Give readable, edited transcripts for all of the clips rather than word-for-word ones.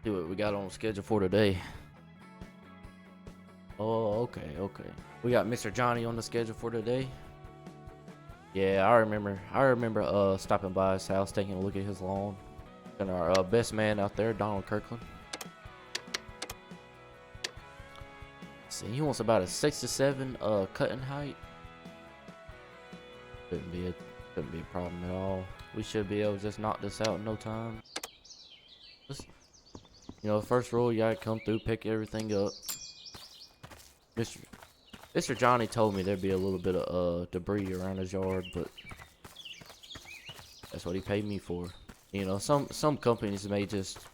See what we got on schedule for today. Oh, okay. We got Mr. Johnny on the schedule for today. Yeah, I remember. Stopping by his house, taking a look at his lawn. And our best man out there, Donald Kirkland. See, he wants about a 6 to 7 cutting height. Couldn't be a problem at all. We should be able to just knock this out in no time. Just, first rule, you gotta come through, pick everything up. Mr. Johnny told me there'd be a little bit of debris around his yard, but that's what he paid me for. Some companies may just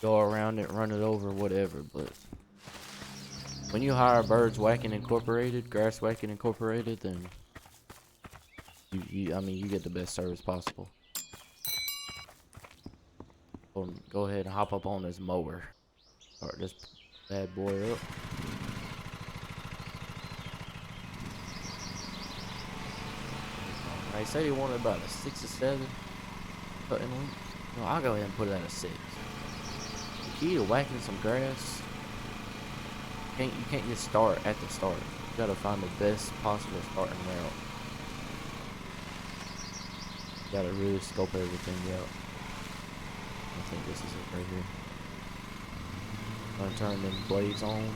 go around it, run it over, whatever, but when you hire Birds Whacking Incorporated, Grass Whacking Incorporated, then you get the best service possible. Go ahead and hop up on this mower. Start this bad boy up. They said he wanted about a 6 to 7 cutting length. I'll go ahead and put it at a 6. The key to whacking some grass, you can't just start at the start. You gotta find the best possible starting route. You gotta really scope everything out. I think this is it right here. Gonna turn them blades on.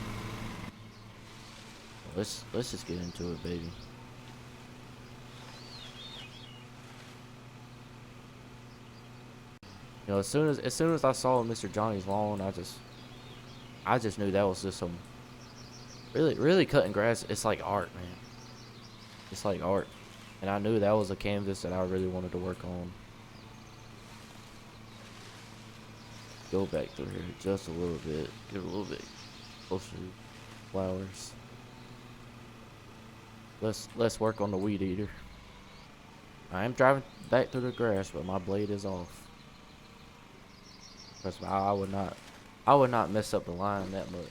Let's just get into it, baby. As soon as I saw Mr. Johnny's lawn, I just knew that was just some really cutting grass. It's like art, man. It's like art, and I knew that was a canvas that I really wanted to work on. Go back through here just a little bit, get a little bit closer to flowers. Let's work on the weed eater. I am driving back through the grass, but my blade is off. Trust me, I would not mess up the line that much.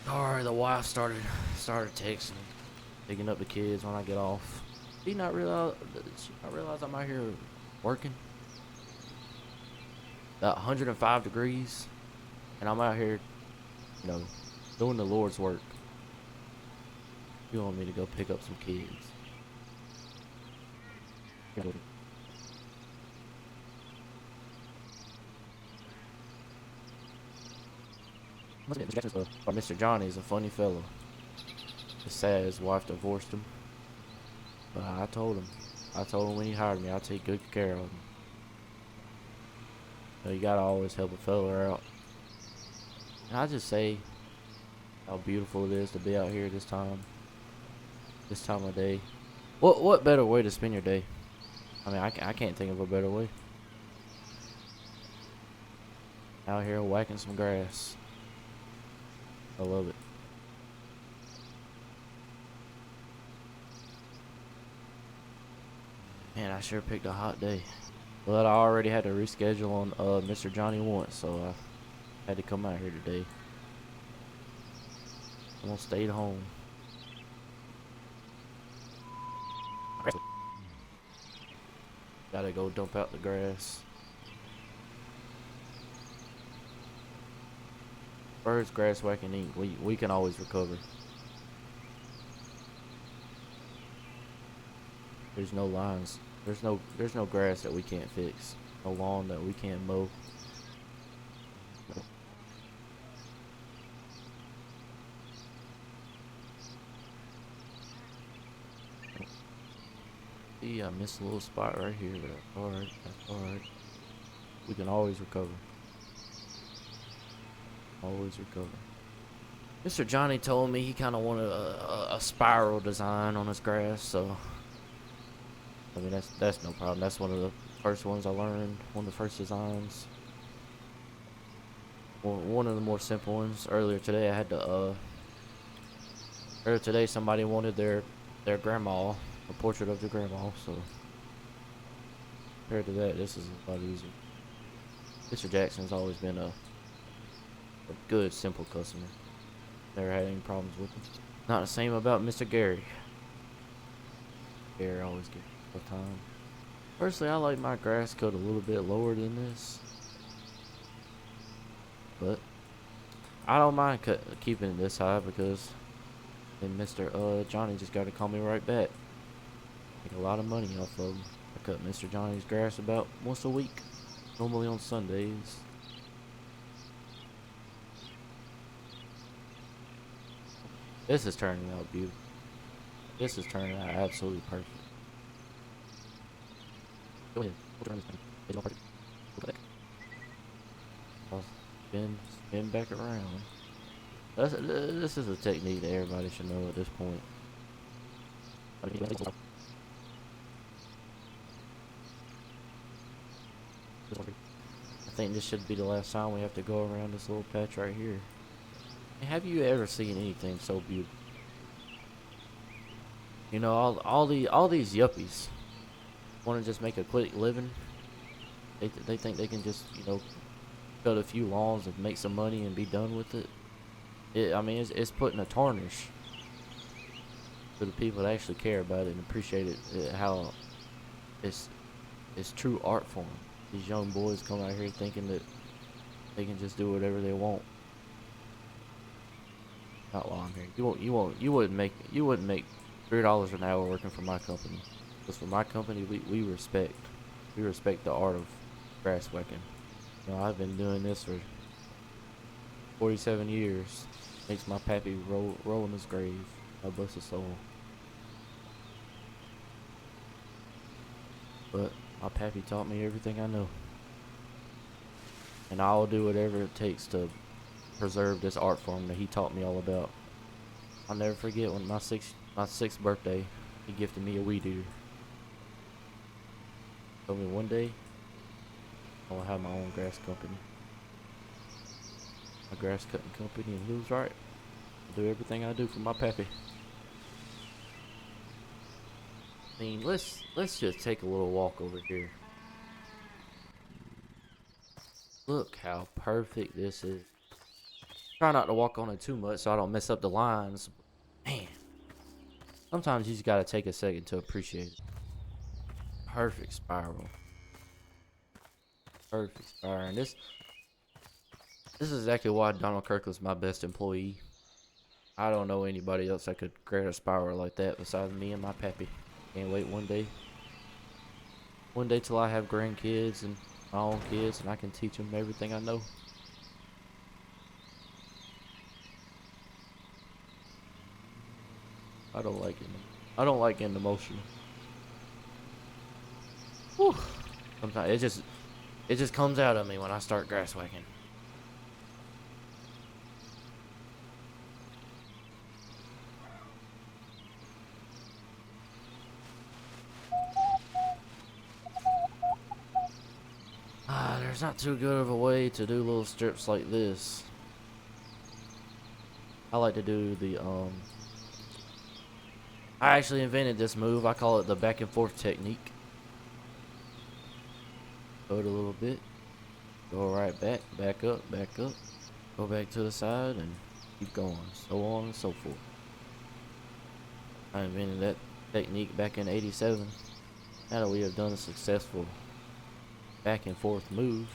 Alright, the wife started texting, picking up the kids when I get off. She not realize I'm out here working. About 105 degrees, and I'm out here, doing the Lord's work. You want me to go pick up some kids? Mr. Johnny is a funny fellow. It's sad his wife divorced him. But I told him when he hired me, I'd take good care of him. You gotta always help a fella out. And I just say how beautiful it is to be out here this time of day. What better way to spend your day? I can't think of a better way. Out here whacking some grass. I love it. Man, I sure picked a hot day. But I already had to reschedule on Mr. Johnny once, so I had to come out here today. I'm gonna stay at home. Gotta go dump out the grass. Birds, Grass Whacking Inc. We can always recover. There's no lines. There's no grass that we can't fix. No lawn that we can't mow. See, I missed a little spot right here, but that's alright. We can always recover. Always recover. Mr. Johnny told me he kind of wanted a spiral design on his grass, so that's no problem. That's one of the first ones I learned. One of the first designs. One of the more simple ones. Earlier today, somebody wanted their grandma, a portrait of their grandma. So compared to that, this is a lot easier. Mr. Jackson's always been a good, simple customer. Never had any problems with him. Not the same about Mr. Gary. Gary always gets a tough time. Personally, I like my grass cut a little bit lower than this, but I don't mind keeping it this high because then Mr. Johnny just got to call me right back. Make a lot of money off of him. I cut Mr. Johnny's grass about once a week, normally on Sundays. This is turning out beautiful. This is turning out absolutely perfect. Go ahead. We'll turn this thing. It's all perfect. Look at that. I'll spin back around. This is a technique that everybody should know at this point. I think this should be the last time we have to go around this little patch right here. Have you ever seen anything so beautiful? You know, all these yuppies want to just make a quick living. They think they can just, you know, cut a few lawns and make some money and be done with it. I mean, it's putting a tarnish to the people that actually care about it and appreciate it. How it's true art form. These young boys come out here thinking that they can just do whatever they want. Not while I'm here. You wouldn't make $3 an hour working for my company. Because for my company, we respect the art of grass whacking. You know, I've been doing this for 47 years. Makes my pappy roll in his grave. God bless his soul. But my pappy taught me everything I know. And I'll do whatever it takes to preserve this art form that he taught me all about. I'll never forget when my sixth birthday, he gifted me a weed eater. Told me one day I will have my own grass company. A grass cutting company, and he was right. I'll do everything I do for my pappy. I mean, let's just take a little walk over here. Look how perfect this is. Try not to walk on it too much so I don't mess up the lines. Man, sometimes you just gotta take a second to appreciate it. Perfect spiral. Perfect spiral. And this is exactly why Donald Kirkland's my best employee. I don't know anybody else that could create a spiral like that besides me and my pappy. Can't wait one day. One day till I have grandkids and my own kids and I can teach them everything I know. I don't like getting emotional. Whew. Sometimes it just comes out of me when I start grass whacking. There's not too good of a way to do little strips like this. I like to do the I actually invented this move. I call it the back and forth technique. Go it a little bit. Go right back, back up, go back to the side, and keep going. So on and so forth. I invented that technique back in '87. Now that we have done a successful back and forth move,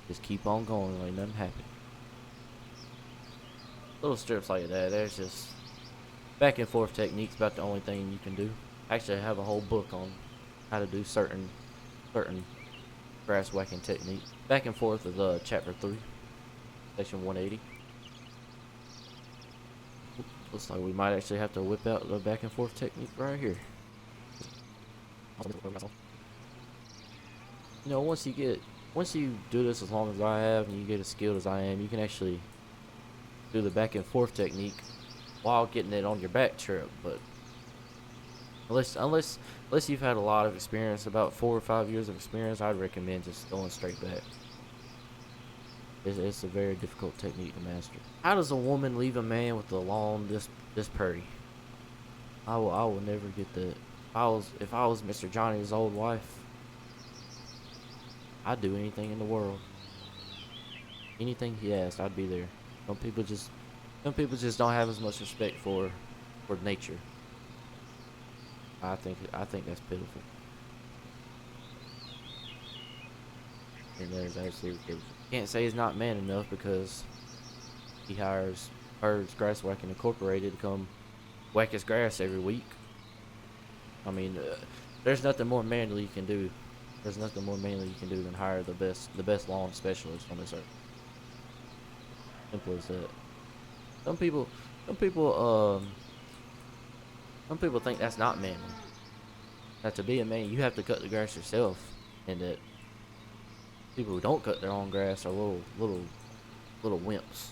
just keep on going like nothing happened. Little strips like that, there's just back and forth techniques about the only thing you can do. Actually, I have a whole book on how to do certain grass whacking technique. Back and forth is chapter 3, section 180. Looks like we might actually have to whip out the back and forth technique right here. You know, once you do this as long as I have and you get as skilled as I am, you can actually do the back and forth technique while getting it on your back trip. But unless you've had a lot of experience, about 4 or 5 years of experience, I'd recommend just going straight back. It's a very difficult technique to master. How does a woman leave a man with a lawn this pretty? I will never get that. If I was Mr. Johnny's old wife, I'd do anything in the world. Anything he asked, I'd be there. Some people just don't have as much respect for nature. I think that's pitiful. And that is actually ridiculous. Can't say he's not man enough because he hires Birds Grass Whacking Incorporated to come whack his grass every week. I mean, there's nothing more manly you can do. There's nothing more manly you can do than hire the best lawn specialist on this earth. Simple as that. Some people, some people, some people think that's not manly. That to be a man, you have to cut the grass yourself, and that people who don't cut their own grass are little wimps,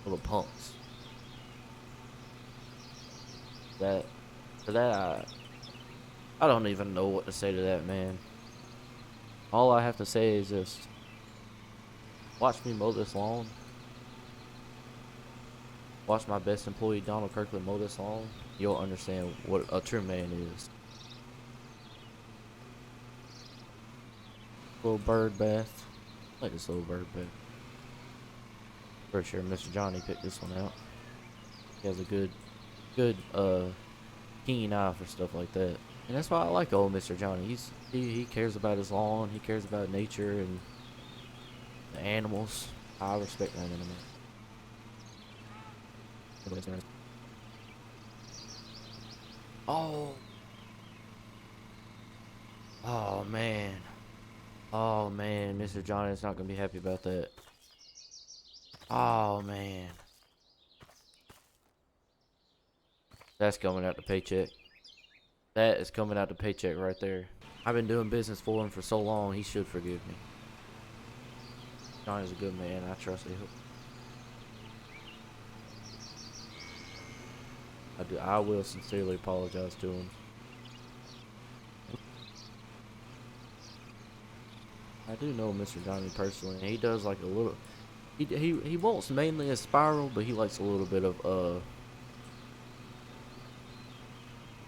little punks. That for that, I don't even know what to say to that man. All I have to say is just watch me mow this lawn. Watch my best employee Donald Kirkland mow this lawn. You'll understand what a true man is. Little bird bath. I like this little bird bath. Pretty sure Mr. Johnny picked this one out. He has a good keen eye for stuff like that. And that's why I like old Mr. Johnny. He cares about his lawn. He cares about nature and the animals. I respect that in a man. Oh. Oh man. Oh man, Mr. Johnny's not gonna be happy about that. Oh man. That's coming out the paycheck. That is coming out the paycheck right there. I've been doing business for him for so long, he should forgive me. Johnny's a good man, I trust him. I will sincerely apologize to him. I do know Mr. Johnny personally. He does like a little. He wants mainly a spiral, but he likes a little bit of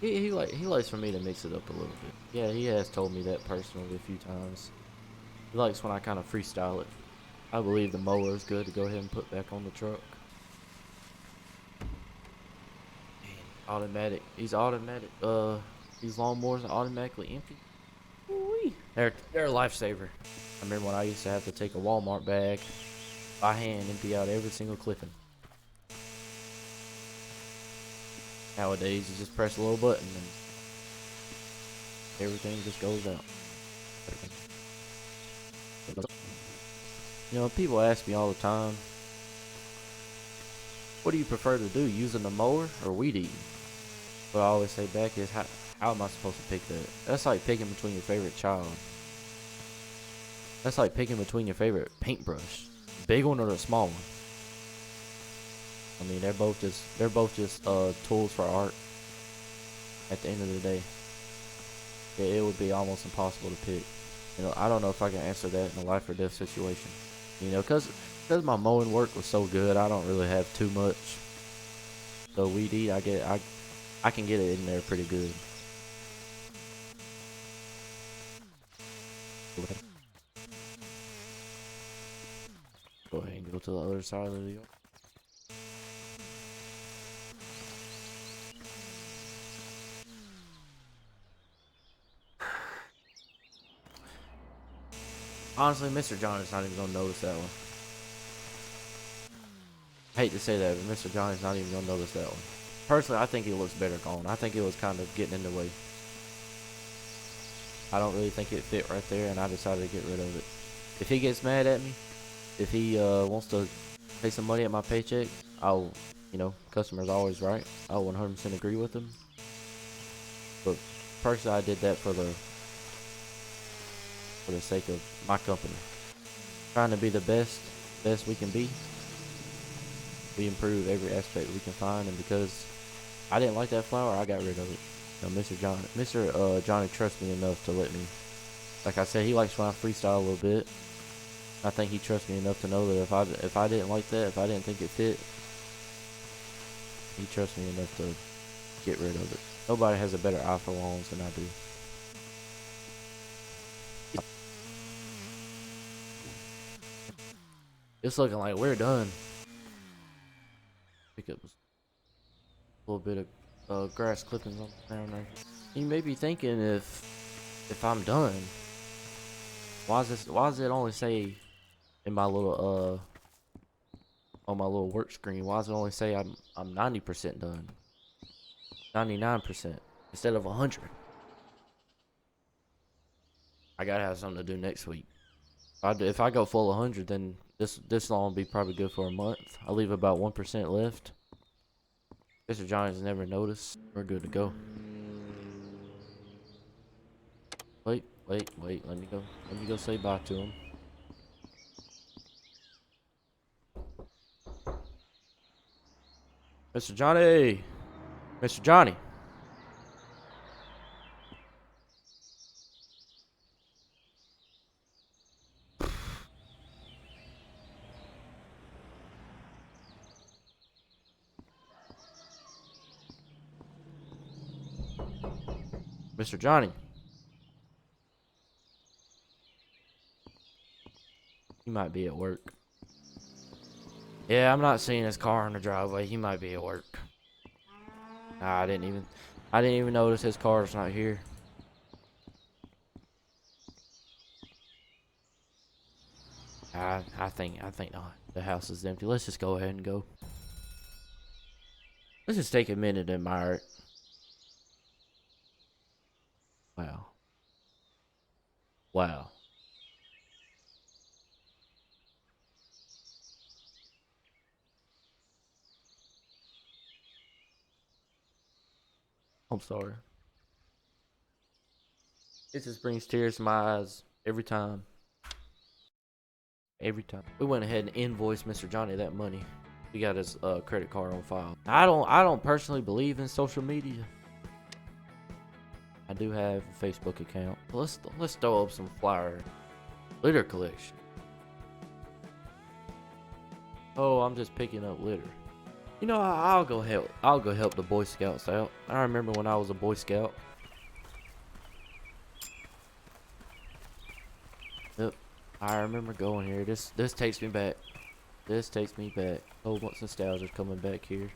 He likes for me to mix it up a little bit. Yeah, he has told me that personally a few times. He likes when I kind of freestyle it. I believe the mower is good to go ahead and put back on the truck. Automatic. These automatic. These lawnmowers are automatically empty. Woo-wee. They're a lifesaver. I remember when I used to have to take a Walmart bag by hand, empty out every single clipping. Nowadays, you just press a little button and everything just goes out. You know, people ask me all the time, what do you prefer to do, using the mower or weed eating? What I always say back is, how am I supposed to pick that? That's like picking between your favorite child. That's like picking between your favorite paintbrush, big one or the small one. I mean, they're both just tools for art. At the end of the day, it would be almost impossible to pick. You know, I don't know if I can answer that in a life or death situation. You know, because my mowing work was so good, I don't really have too much. So weed eat, I can get it in there pretty good. Go ahead and go to the other side of the yard. Honestly, Mr. Johnny's not even gonna notice that one. I hate to say that, but Mr. Johnny's not even gonna notice that one. Personally, I think it looks better gone. I think it was kind of getting in the way. I don't really think it fit right there, and I decided to get rid of it. If he gets mad at me, if he wants to pay some money at my paycheck, I'll, you know, customer's always right. I'll 100% agree with him. But personally, I did that for the sake of my company. Trying to be the best we can be. We improve every aspect we can find, and because I didn't like that flower, I got rid of it. You know, Mr. Johnny trusts me enough to let me. Like I said, he likes when I freestyle a little bit. I think he trusts me enough to know that if I didn't like that, if I didn't think it fit, he trusts me enough to get rid of it. Nobody has a better eye for lawns than I do. It's looking like we're done. Pick up a little bit of grass clippings on the ground there. You may be thinking if I'm done, Why does it only say in my little on my little work screen? Why does it only say I'm 90% done? 99% instead of 100. I gotta have something to do next week. If I go full 100, then this long will be probably good for a month. I'll leave about 1% left. Mr. Johnny's never noticed. We're good to go. Wait. Let me go. Let me go say bye to him. Mr. Johnny! Mr. Johnny! Mr. Johnny! He might be at work. Yeah, I'm not seeing his car in the driveway. He might be at work. Nah, I didn't even notice his car's not here. I think not. The house is empty. Let's just go ahead and go. Let's just take a minute to admire it. Wow. Wow. I'm sorry. It just brings tears to my eyes every time. Every time. We went ahead and invoiced Mr. Johnny that money. We got his credit card on file. I don't personally believe in social media. I do have a Facebook account. Let's throw up some flyer litter collection. Oh, I'm just picking up litter. You know, I'll go help the Boy Scouts out. I remember when I was a Boy Scout. Yep, I remember going here. This takes me back. This takes me back. Oh, what's nostalgia coming back here?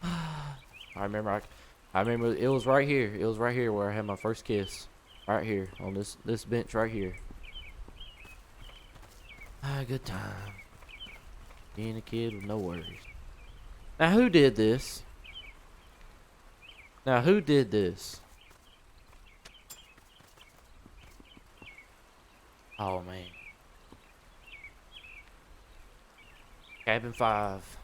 I remember it was right here. It was right here where I had my first kiss. Right here on this bench right here. Ah, good time. Being a kid with no worries. Now who did this? Now who did this? Oh man. Cabin 5.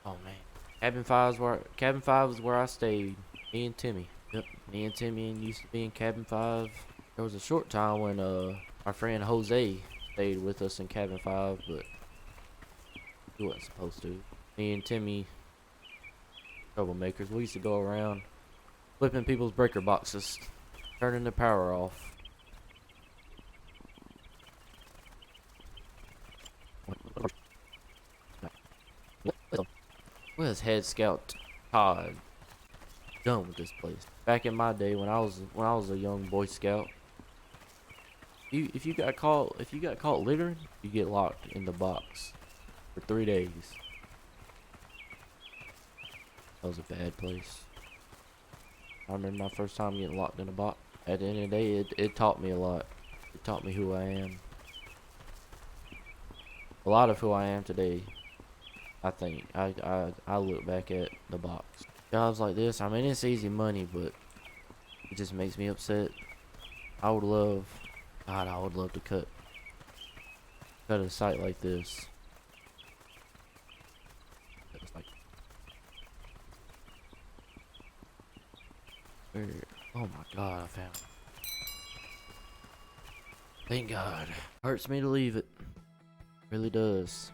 Oh man. Cabin 5 is where I stayed. Me and Timmy. Yep. Me and Timmy used to be in Cabin 5. There was a short time when our friend Jose stayed with us in Cabin 5, but he wasn't supposed to. Me and Timmy, troublemakers. We used to go around flipping people's breaker boxes, turning the power off. What is Head Scout Todd done with this place? Back in my day, when I was a young Boy Scout, if you got caught littering, you get locked in the box for 3 days. That was a bad place. I remember my first time getting locked in a box. At the end of the day, it taught me a lot. It taught me who I am. A lot of who I am today. I think I look back at the box. Jobs like this, I mean, it's easy money, but it just makes me upset. I would love to cut a site like this. Oh my God, I found it. Thank God. Hurts me to leave it. Really does.